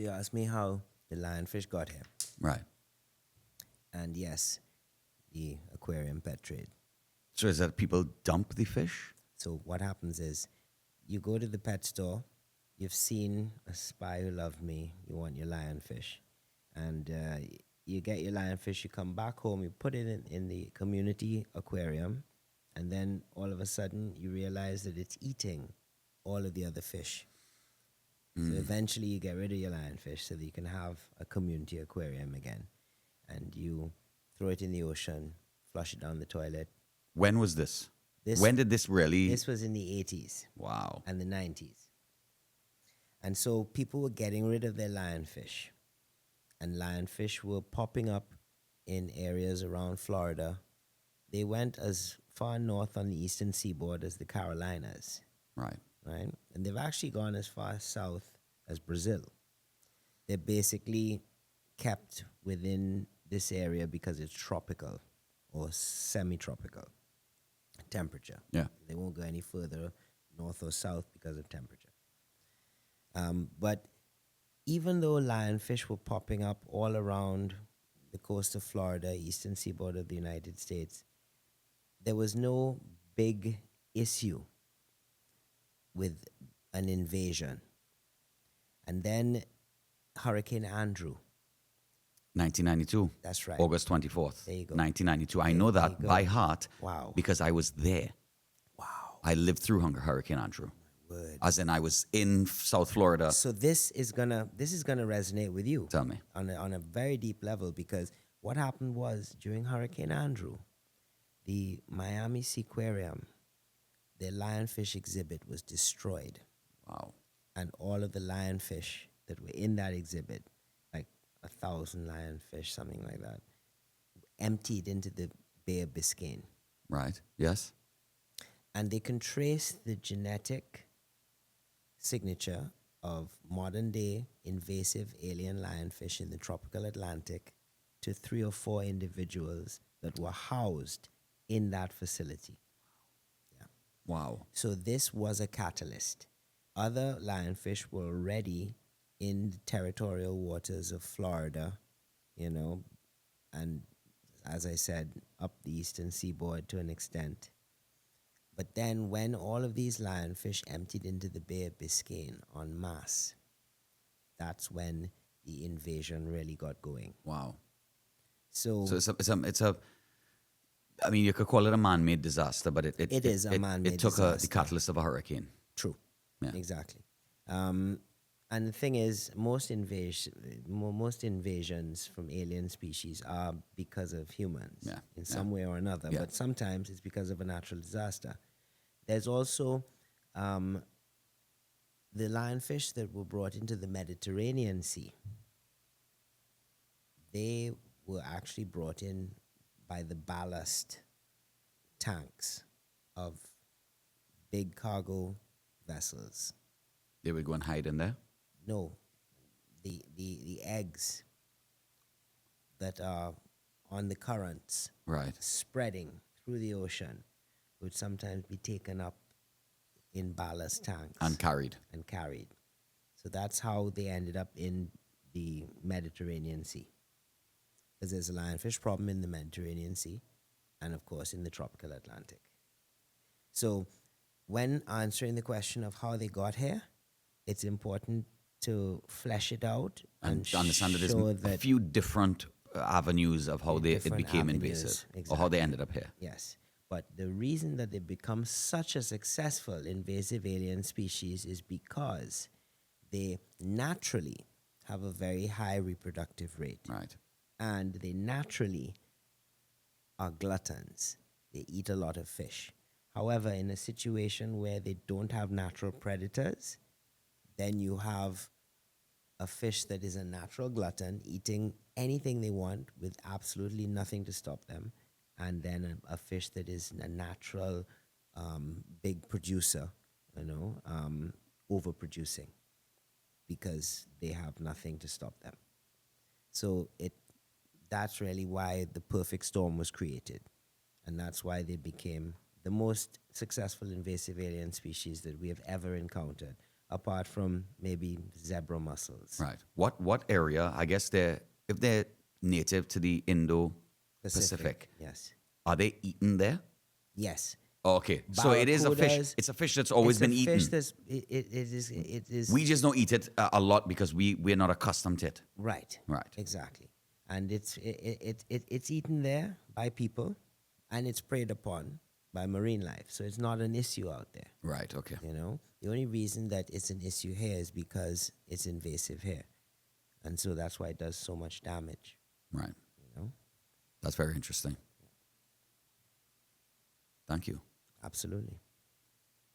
So you asked me how the lionfish got here. Right. And yes, the aquarium pet trade. So is that people dump the fish? So what happens is you go to the pet store, you've seen A Spy Who Loved Me, you want your lionfish. And you get your lionfish, you come back home, you put it in the community aquarium, and then all of a sudden you realize that it's eating all of the other fish. So eventually you get rid of your lionfish so that you can have a community aquarium again. And you throw it in the ocean, flush it down the toilet. When was this? This, When did this really? This was in the 80s Wow. and the 90s. And so people were getting rid of their lionfish. And lionfish were popping up in areas around Florida. They went as far north on the eastern seaboard as the Carolinas. Right. Right? And they've actually gone as far south as Brazil. They're basically kept within this area because it's tropical or semi-tropical temperature. Yeah. They won't go any further north or south because of temperature. But even though lionfish were popping up all around the coast of Florida, eastern seaboard of the United States, there was no big issue with an invasion. And then Hurricane Andrew. 1992. That's right. August 24th. There you go. 1992. I know that by heart. Wow. Because I was there. Wow. I lived through Hurricane Andrew. Word. As in, I was in South Florida. So this is gonna resonate with you. Tell me. On a very deep level, because what happened was during Hurricane Andrew, the Miami Seaquarium, their lionfish exhibit was destroyed. Wow. And all of the lionfish that were in that exhibit, like 1,000 lionfish, something like that, emptied into the Bay of Biscayne. Right. Yes. And they can trace the genetic signature of modern day invasive alien lionfish in the tropical Atlantic to 3 or 4 individuals that were housed in that facility. Yeah. Wow. So this was a catalyst. Other lionfish were already in the territorial waters of Florida, and as I said, up the eastern seaboard to an extent. But then when all of these lionfish emptied into the Bay of Biscayne en masse, that's when the invasion really got going. Wow. So it's a I mean, you could call it a man-made disaster, but it is a man-made It took disaster. the catalyst of a hurricane. True. Yeah. Exactly. And the thing is, most invasions from alien species are because of humans in some way or another, but sometimes it's because of a natural disaster. There's also the lionfish that were brought into the Mediterranean Sea. They were actually brought in by the ballast tanks of big cargo vessels. They would go and hide in there? No, the eggs that are on the currents, Right. spreading through the ocean, would sometimes be taken up in ballast tanks And carried. So that's how they ended up in the Mediterranean Sea. Because there's a lionfish problem in the Mediterranean Sea and, of course, in the tropical Atlantic. So when answering the question of how they got here, it's important to flesh it out and to understand that show there's a few different avenues of how it different became avenues, invasive, or how they ended up here. Yes. But the reason that they become such a successful invasive alien species is because they naturally have a very high reproductive rate. Right. And they naturally are gluttons. They eat a lot of fish. However, in a situation where they don't have natural predators, then you have a fish that is a natural glutton eating anything they want with absolutely nothing to stop them, and then a fish that is a natural big producer, overproducing because they have nothing to stop them. So that's really why the perfect storm was created, and that's why they became the most successful invasive alien species that we have ever encountered. apart from maybe zebra mussels. Right. What area? I guess if they're native to the Indo-Pacific, Yes. are they eaten there? Yes. Oh, okay. So it is a fish. Barracudas, It's a fish that's always it's been a eaten. fish that's it is We just don't eat it a lot because we're not accustomed to it. right. Right. Exactly. And it's eaten there by people, and it's preyed upon by marine life. So it's not an issue out there. Right. Okay. You know, the only reason that it's an issue here is because it's invasive here, and so that's why it does so much damage. Right. You know, That's very interesting. Thank you. absolutely.